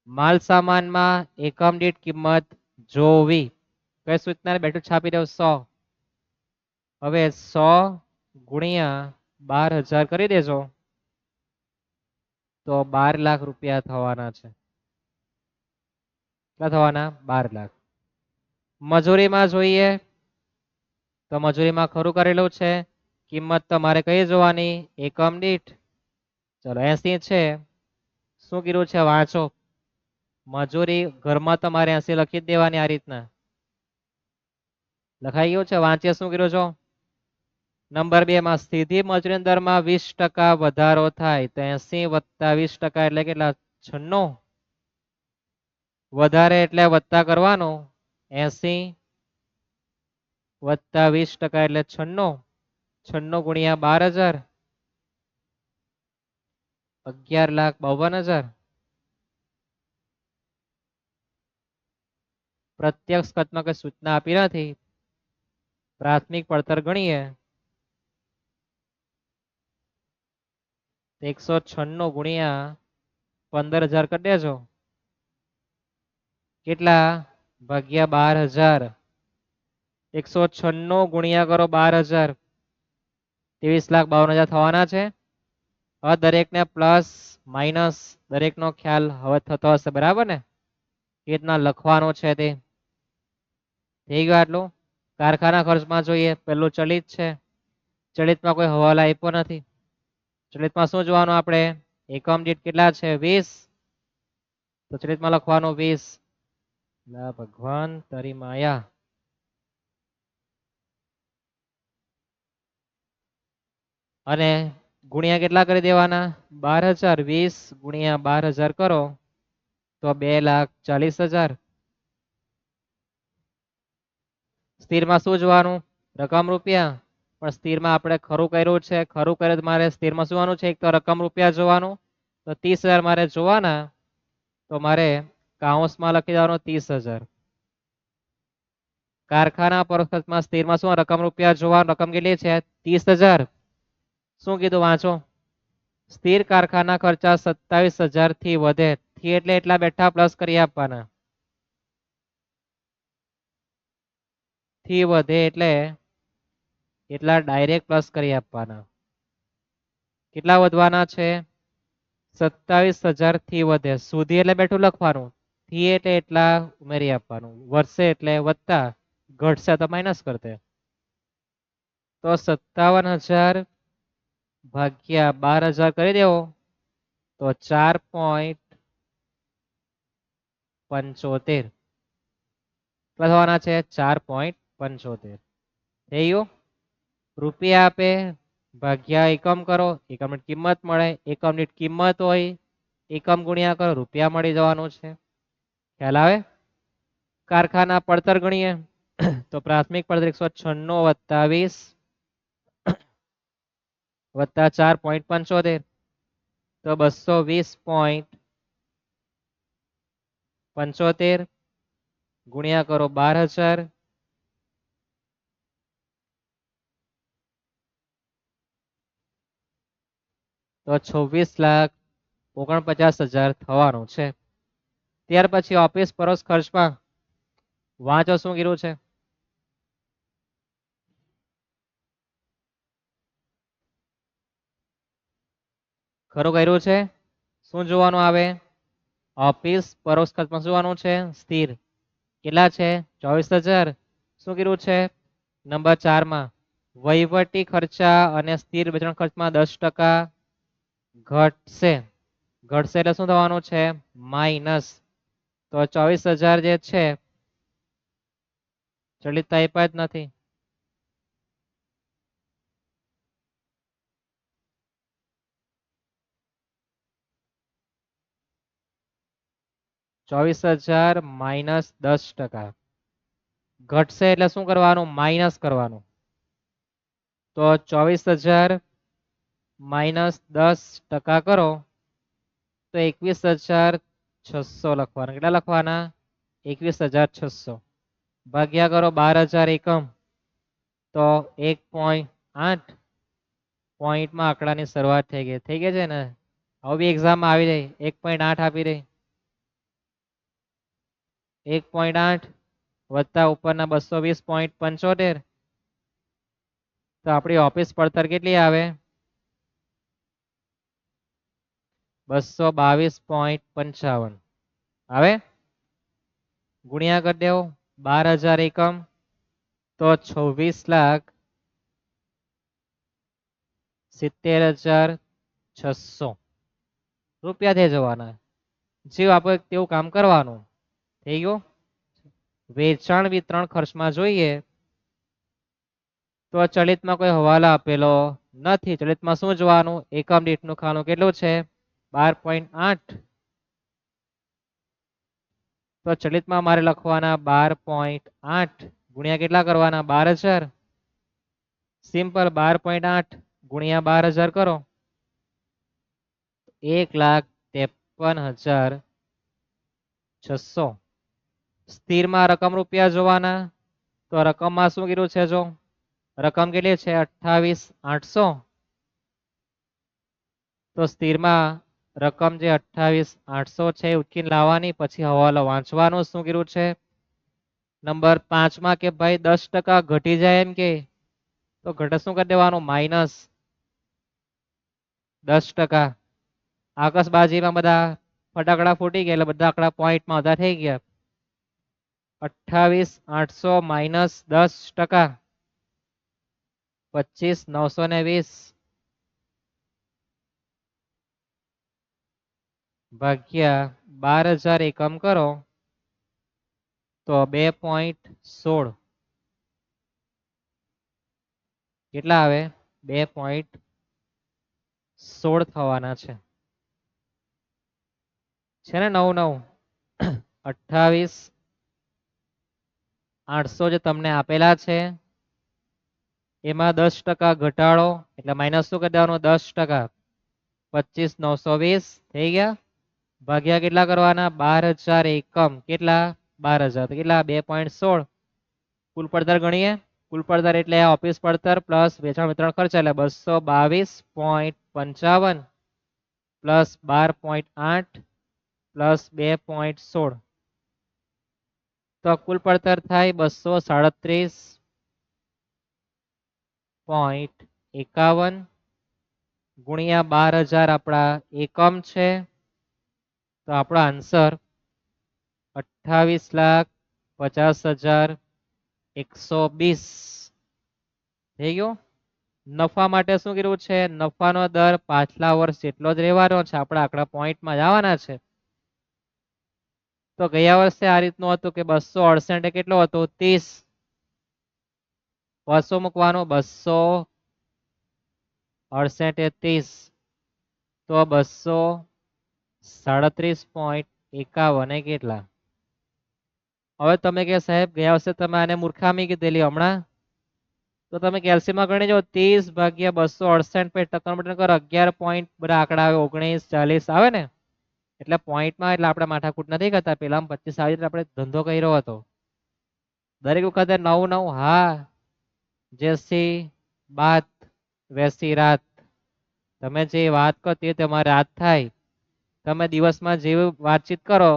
માલ સામાનમાં એકમ દીઠ કિંમત જોવી, કઈ સૂચના બેઠું છાપી દઉં 100. હવે 100 ગુણ્યા 12,000 કરી દેજો તો 12 લાખ રૂપિયા થવાના છે. કેટલા થવાના? 12 લાખ. મજૂરીમાં જોઈએ તો મજૂરીમાં ખરું કરેલું છે, કિંમત તમારે કઈ જોવાની, એકમ દીઠ. ચલો 80 છે, શું કીધું છે વાંચો. મજૂરી ઘરમાં તમારે 80 લખી જ દેવાની આ રીતના. લખાઈ ગયું છે, વાંચીએ શું કીધું છો. નંબર 2 માં સીધી મજૂરી દરમાં 20% વધારો થાય તો 80 વત્તા 20% એટલે કેટલા, 96. વધારે એટલે વત્તા કરવાનું, 80 વત્તા 20% એટલે 96. 96 ગુણ્યા 12,000, 11,52,000. પ્રત્યક્ષ ખર્ચમાં કઈ સૂચના આપી નથી, પ્રાથમિક પડતર ગણીએ 196 ગુણ્યા 15,000 કરી દેજો, કેટલા, ભાગ્યા 12,000. 196 ગુણ્યા કરો 12,000, 23,52,000 થવાના છે. હવે દરેકને પ્લસ માઇનસ દરેકનો ખ્યાલ હવે થતો હશે, બરાબર ને, એ રીતના લખવાનું છે તે. થઈ ગયું આટલું. કારખાના ખર્ચમાં જોઈએ, પેલું ચલિત છે, ચલિતમાં કોઈ હવાલો આપ્યો નથી. ચલિતમાં શું જોવાનું આપણે, એકમ દીઠ કેટલા છે 20, તો ચલિતમાં લખવાનું 20. ભગવાન તારી માયા. અને ગુણ્યા કેટલા કરી દેવાના, 12,000. 20 ગુણ્યા 12,000 કરો તો 2,40,000. સ્થિરમાં શું જોવાનું, રકમ રૂપિયા, પણ સ્થિરમાં આપણે ખરું કર્યું છે, ખરું કરે તો મારે સ્થિરમાં શું જોવાનું છે, એક તો રકમ રૂપિયા જોવાનું, તો 30,000 મારે જોવાના, તો મારે કાઉન્સમાં લખી દેવાનું 30,000. કારખાના પરોક્ષમાં સ્થિરમાં શું રકમ રૂપિયા જોવાનું, રકમ કેટલી છે 30,000. શું કીધું વાંચો, સ્થિર કારખાના ખર્ચા 27,000 થી વધે, થી એટલે એટલા બેઠા પ્લસ કરી આપવાના, થી વધે એટલે એટલા ડાયરેક્ટ પ્લસ કરી આપવાના. કેટલા વધવાના છે, 27,000 થી વધે, સુધી એટલે બેઠું લખવાનું, થી એટલે એટલા ઉમેરી આપવાનું, વધશે એટલે વધતા, ઘટશે તો માઇનસ કરતે. તો 57,000 ભાગ્યા 12,000 કરી દેવો તો 4.75 થવાના છે, 4.75. થઈ ગયું. રૂપિયા આપે ભાગ્યા એકમ કરો, એકમ દીઠ કિંમત મળે, એકમ દીઠ કિંમત હોય એકમ ગુણ્યા કરો, રૂપિયા મળી જવાનું છે. ખ્યાલ આવે. કારખાના પડતર ગણીએ તો પ્રાથમિક પડતર 196 વત્તા 20 વત્તા 4.75 તો 220.75 ગુણ્યા કરો 12,000 તો 26,49,000 થવાનું છે. ત્યાર પછી ઓફિસ પરોક્ષ ખર્ચમાં વાંચો શું કીધું છે. ખરું કર્યું છે. શું જોવાનું આવે, ઓફિસ પરોક્ષ ખર્ચમાં શું જોવાનું છે, સ્થિર કેટલા છે 24,000. શું કીધું છે નંબર 4 માં, વહીવટી ખર્ચા અને સ્થિર વેચાણ ખર્ચમાં 10% ઘટશે, ઘટશે એટલે શું થવાનું છે માઇનસ. તો 24,000 જે છે ચલિત આપ્યા જ નથી, 24,000 માઇનસ 10%. ઘટશે એટલે શું કરવાનું? માઇનસ કરવાનું. તો 24,000 માઇનસ 10% કરો તો 21,600 લખવાના. કેટલા લખવાના? 21,600 ભાગ્યા કરો 12,000 એકમ તો 1.8 પોઈન્ટમાં આંકડાની શરૂઆત થઈ ગઈ છે ને. હવે બી એક્ઝામમાં આવી જાય 1.8 આપી દે. 1.8 વત્તા ઉપરના 220.75 તો આપણી ઓફિસ પડતર કેટલી આવે? 222.55 આવે. ગુણ્યા કરી દેવો 12,000 એકમ તો 26,70,600 રૂપિયા થઈ જવાના. જે આપણે તેવું કામ કરવાનું. થઈ ગયું. વેચાણ વિતરણ ખર્ચમાં જોઈએ તો ચલિતમાં કોઈ હવાલો આપેલો નથી. ચલિતમાં શું જોવાનું? એકમ દીઠનું ખાનું કેટલું છે? 12.8. તો ચલિતમાં મારે લખવાના 12.8 ગુણ્યા કેટલા કરવાના? 12,000. સિમ્પલ 12.8 ગુણ્યા 12,000 કરો 1,53,600. સ્થિરમાં રકમ રૂપિયા જોવાના તો રકમમાં શું કીધું છે? જો રકમ કેટલી છે? 28,800. તો સ્થિરમાં રકમ જે 28,800 છે ઉચકીને લાવવાની, પછી હવાલો વાંચવાનો. શું કીધું છે? નંબર 5માં કે ભાઈ 10% ઘટી જાય એમ કે તો ઘટે શું કરી દેવાનું? માઇનસ 10%. આકાશબાજીમાં બધા ફટાકડા ફૂટી ગયા એટલે બધા આંકડા પોઈન્ટમાં બધા થઈ ગયા. 28,800 માઇનસ 10% 25,920 ભાગ્યા 12,000 એકમ કરો તો 2.16 કેટલા આવે? 2.16 થવાના છે. છે ને 9 28,800 જે તમને આપેલા છે એમાં 10% ઘટાડો એટલે માઇનસ શું કરી દેવાનું? 10%. 25,920 થઈ ગયા ભાગ્યા કેટલા કરવાના? 12,000 એકમ. કેટલા? 12,000 તો કેટલા? 2.16. કુલ પડતર ગણીએ. કુલ પડતર એટલે ઓફિસ પડતર પ્લસ વેચાણ વિતરણ ખર્ચ એટલે 222.55 પ્લસ 12.8 પ્લસ 2.16 તો કુલ પડતર થાય 237.51 ગુણ્યા 12,000 આપણા એકમ છે તો આપણો આન્સર 28,50,120 થઈ ગયો. નફા માટે શું કીધું છે? નફાનો દર પાછલા વર્ષ જેટલો જ રહેવાનો છે. આપણા આંકડા પોઈન્ટમાં જ આવવાના છે. તો ગયા વર્ષે આ રીતનું હતું કે 268 કેટલો હતો? 30. પાછો મૂકવાનો 268 30 તો 237.51 કેટલા? હવે તમે કે સાહેબ ગયા વર્ષે તમે આને મૂર્ખામી કીધેલી હમણાં તો તમે કેલ્સીમાં ગણી જો 30 ભાગ્યા 268 કરો 11 પોઈન્ટ બધા આંકડા આવે 19 40 આવે ને એટલે પોઈન્ટમાં એટલે આપણે માથાકૂટ નથી કરતા. પેલા 25 આવી રીતે આપણે ધંધો કર્યો હતો. દરેક વખતે 9 હા જેસી બાત વેસી રાત. તમે જે વાત કરો તે તમારી રાત થાય. તમે દિવસમાં જેવી વાતચીત કરો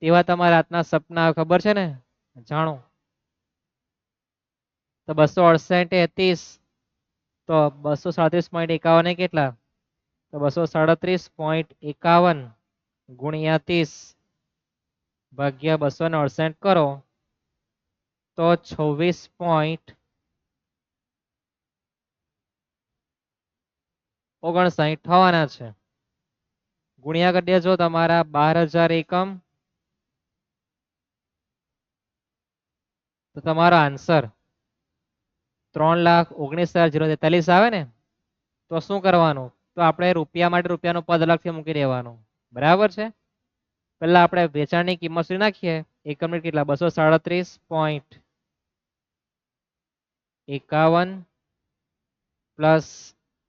તેવા તમારા રાતના સપના ખબર છે ને? જાણો. તો 268 30 તો 237.51 કેટલા? તો 237.51 ગુણ્યા 30 ભાગ્યા 268 કરો તો 26.59 થવાના છે. ગુણ્યા કરી દેજો તમારા 12,000 એકમ તો તમારો આન્સર 3,19,043 આવે ને. તો શું કરવાનું? તો આપણે રૂપિયા માટે રૂપિયાનું પદ અલગથી મૂકી દેવાનું. બરાબર છે. પહેલા આપણે વેચાણની કિંમત શોધી નાખીએ. એકમ દીઠ કેટલા 237.51 પ્લસ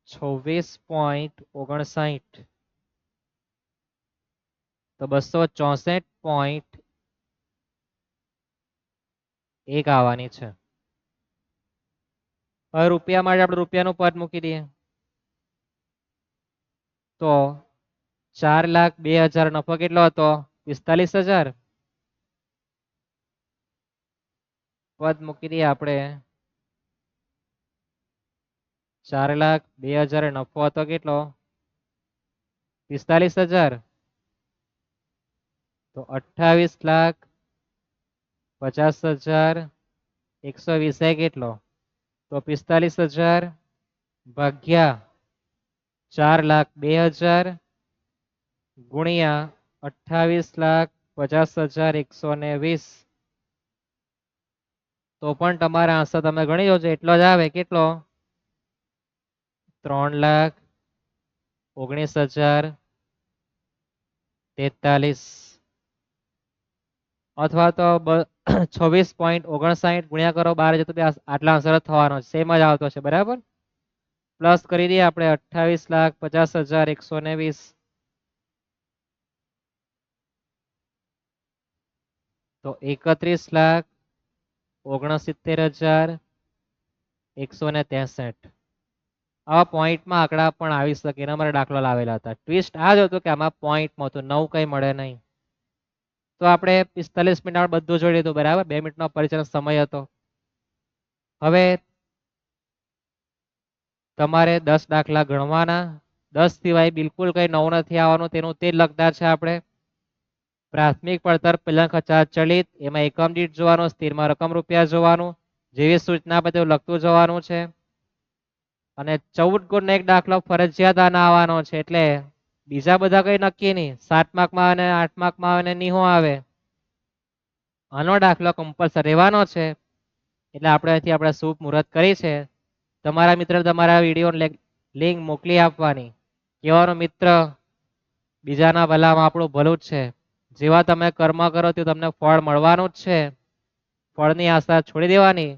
26.59 તો 264.1 આવવાની છે. હવે રૂપિયા માટે આપણે રૂપિયાનું પદ મૂકી દઈએ તો 4,02,000 નફો કેટલો હતો 45,000. પદ મૂકી દઈએ આપણે 4,02,000 નફો હતો કેટલો 45,000. તો 28,50,120 કેટલો તો 45,000 ભાગ્યા 4,02,000 ગુણ્યા 28,50,120 તો પણ તમારા આન્સર તમે ગણી જોજો એટલો જ આવે કેટલો 3,19,043 અથવા તો 26.59 ગુણ્યા કરો 12 જતો આટલા આન્સર થવાનો સેમ જ આવતો છે બરાબર. પ્લસ કરી દઈએ આપણે 28,50,120 તો 31,69,163. આવા પોઈન્ટમાં આંકડા પણ આવી શકે એના માટે દાખલો લાવેલા હતા. ટ્વિસ્ટ આ જ હતું કે આમાં પોઈન્ટમાં હતું નવું કંઈ મળે નહીં. તો આપણે 45 મિનિટ બધું જોઈ લીધું બરાબર. 2 મિનિટનો પરિચયનો સમય હતો. હવે તમારે 10 દાખલા ગણવાના. 10 સિવાય બિલકુલ કંઈ નવું નથી આવવાનું તેનું તે જ લખતા છે આપણે. પ્રાથમિક પડતર પહેલા ખર્ચાત ચલિત એમાં એકમ દીઠ જોવાનું, સ્થિરમાં રકમ રૂપિયા જોવાનું, જેવી સૂચના આપે તેવું લખતું જવાનું છે. અને 14 ગુણનો એક દાખલો ફરજિયાત આના આવવાનો છે એટલે બીજા બધા કઈ નક્કી નહીં. 7 માર્કમાં આવે ને 8 માર્કમાં આવે ને નિહો આવે. આનો દાખલો કમ્પલસરી રહેવાનો છે એટલે આપણે અહીંથી આપણે શુભ મુહૂર્ત કરી છે. તમારા મિત્ર તમારા વિડીયો લિંક મોકલી આપવાની. કહેવાનો મિત્ર બીજાના ભલામાં આપણું ભલું જ છે. જેવા તમે કર્મ કરો તે તમને ફળ મળવાનું જ છે. ફળની આશા છોડી દેવાની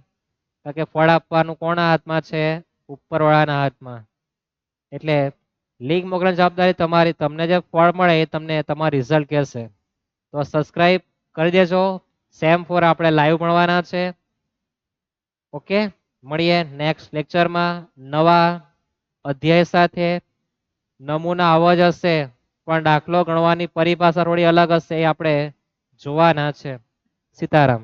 કારણ કે ફળ આપવાનું કોના હાથમાં છે ઉપરવાળાના હાથમાં. એટલે લિંક મોકલવાની જવાબદારી તમારી. તમને જે ફળ મળે એ તમને તમારું રિઝલ્ટ કહેશે. તો સબસ્ક્રાઇબ કરી દેજો. સેમ 4 આપણે લાઈવ ભણવાના છે. ઓકે મળીએ નેક્સ્ટ લેક્ચરમાં નવા અધ્યાય સાથે. નમૂના આવો જ હશે પણ દાખલો ગણવાની પરિભાષા થોડી અલગ હશે એ આપણે જોવાના છે. સીતારામ.